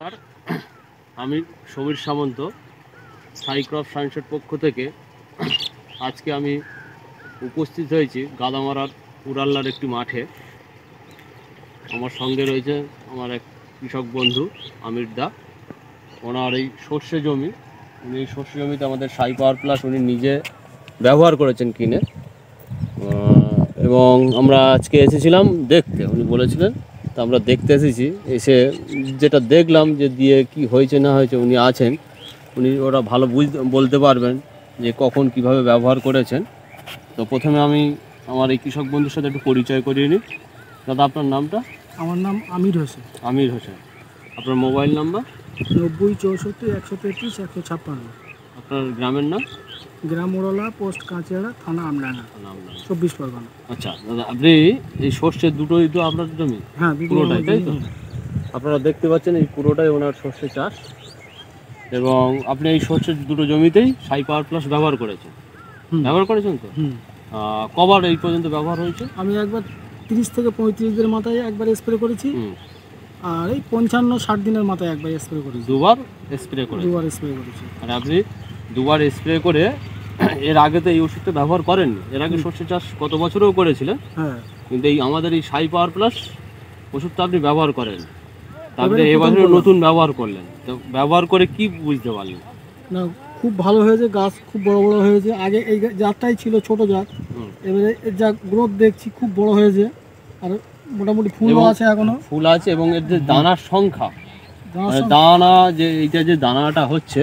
আর আমি সমীর সামন্ত সাইক্রপ সায়েন্সের পক্ষ থেকে আজকে আমি উপস্থিত হয়েছি গাদামারার উড়াল্লার একটি মাঠে। আমার সঙ্গে রয়েছে আমার এক কৃষক বন্ধু আমির দা। ওনার এই সর্ষে জমি, উনি এই সর্ষে জমিতে আমাদের সাই পাওয়ার প্লাস উনি নিজে ব্যবহার করেছেন কিনে, এবং আমরা আজকে এসেছিলাম দেখতে, উনি বলেছিলেন, তা আমরা দেখতে এসেছি। এসে যেটা দেখলাম যে দিয়ে কি হয়েছে না হয়েছে, উনি আছেন, উনি ওরা ভালো বলতে পারবেন যে কখন কিভাবে ব্যবহার করেছেন। তো প্রথমে আমি আমার এই কৃষক বন্ধুর সাথে একটু পরিচয় করিয়ে নিই। দাদা, আপনার নামটা? আমার নাম আমির হোসেন। আমির হোসেন। আপনার মোবাইল নাম্বার? 90 64 133 156। আপনার গ্রামের নাম? গ্রাম মোড়লা, পোস্ট কাঁচিয়াড়া, থানা আমডাঙ্গা, 24 পরগনা। আচ্ছা দাদা, আপনি এই সর্ষে দুটোই তো আপনার জমি? হ্যাঁ, পুরোটাই, তাই তো? আপনারা দেখতে পাচ্ছেন এই পুরোটাই ওনার সর্ষে চাষ, এবং আপনি এই সর্ষের দুটো জমিতেই সাই পাওয়ার প্লাস ব্যবহার করেছেন। ব্যবহার করেছেন তো? কবার এই পর্যন্ত ব্যবহার হয়েছে? আমি একবার 30 থেকে 35 দিনের মাথায় একবার স্প্রে করেছি, আর এই 55-60 দিনের মাথায় একবার স্প্রে করেছি। দুবার স্প্রে করেছি? দুবার স্প্রে করেছি। আর আপনি দুবার স্প্রে করে এর আগে তো এই ওষুধটা ব্যবহার করেননি? এর আগে সর্ষে চাষ কত বছরেও করেছিলেন, হ্যাঁ, কিন্তু এই আমাদের এই সাই পাওয়ার প্লাস ওষুধটা আপনি ব্যবহার করেন, তারপরে এবারে নতুন ব্যবহার করলেন। তো ব্যবহার করে কি বুঝতে পারলেন? না, খুব ভালো হয়েছে, গাছ খুব বড় বড় হয়েছে। আগে এই জাতটাই ছিল ছোট জাত, এবারে এর যা গ্রোথ দেখছি খুব বড় হয়েছে, আর মোটামুটি ফুলও আছে, এখনো ফুল আছে, এবং এর যে দানার সংখ্যা, দানা যে এইটা যে দানাটা হচ্ছে,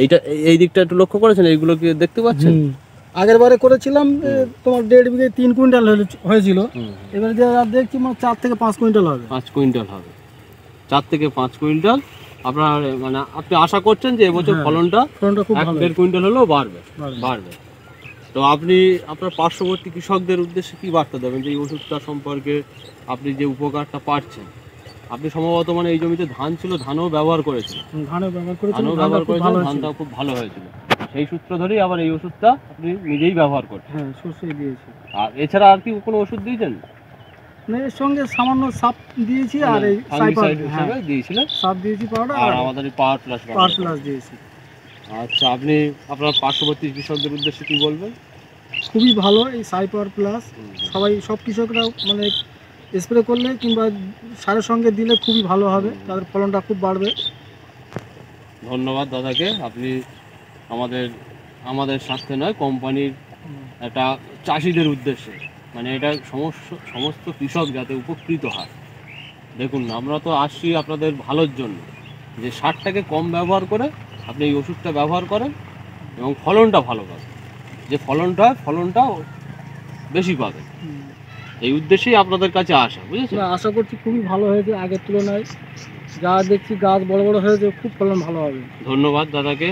এইটা এই দিকটা একটু লক্ষ্য করেছেন? এইগুলো কি দেখতে পাচ্ছেন? আগের বারে করেছিলাম তোমার 1.5 বিঘে 3 কুইন্টাল হয়েছিল, এবারে যে দেখছি 4 থেকে 5 কুইন্টাল হবে। 5 কুইন্টাল হবে, 4 থেকে 5 কুইন্টাল। আপনার মানে আপনি আশা করছেন যে এবছর ফলনটা 1.5 কুইন্টাল হলেও বাড়বে। তো আপনি আপনার পার্শ্ববর্তী কৃষকদের উদ্দেশ্যে কি বার্তা দেবেন যে এই ওষুধটা সম্পর্কে আপনি যে উপকারটা পাচ্ছেন? আপনি সম্ভবত মানে এই জমিতে ধান ছিল, ধানও ব্যবহার করেছেন? ধানও ব্যবহার করেছেন, ধানটাও খুব ভালো হয়েছিল। সেই সূত্র ধরেই আবার এই ওষুধটা আপনি নিজেই ব্যবহার করছেন? হ্যাঁ, সর্ষে দিয়েছি। আর এছাড়া আর কি কোনো ওষুধ দিয়েছেন? মানে এর সঙ্গে সামান্য সাপ দিয়েছি, আর এই ফাঙ্গিসাইড হিসেবে দিয়েছিলেন? সাপ দিয়েছি পাউডার, আর আমাদের এই পাওয়ার প্লাস দিয়েছি। আচ্ছা, আপনি আপনার পার্শ্ববর্তী কৃষকদের উদ্দেশ্যে কি বলবেন? খুবই ভালো এই সাই পাওয়ার প্লাস। সব কৃষকরা মানে স্প্রে করলে কিংবা সারের সঙ্গে দিলে খুবই ভালো হবে, তাদের ফলনটা খুব বাড়বে। ধন্যবাদ দাদাকে। আপনি আমাদের স্বার্থে নয়, কোম্পানির একটা চাষিদের উদ্দেশ্যে, মানে এটা সমস্ত কৃষক যাতে উপকৃত হয়। দেখুন, আমরা তো আসছি আপনাদের ভালোর জন্য, যে সারটাকে কম ব্যবহার করে আপনি এই ওষুধটা ব্যবহার করেন এবং ফলনটা ভালো পাবেন, যে ফলনটা বেশি পাবেন, এই উদ্দেশ্যেই আপনাদের কাছে আসা। বুঝেছেন? আশা করছি খুবই ভালো হয়েছে, আগের তুলনায় যা দেখছি গাছ বড় বড় হয়েছে, খুব ফলন ভালো হবে। ধন্যবাদ দাদাকে।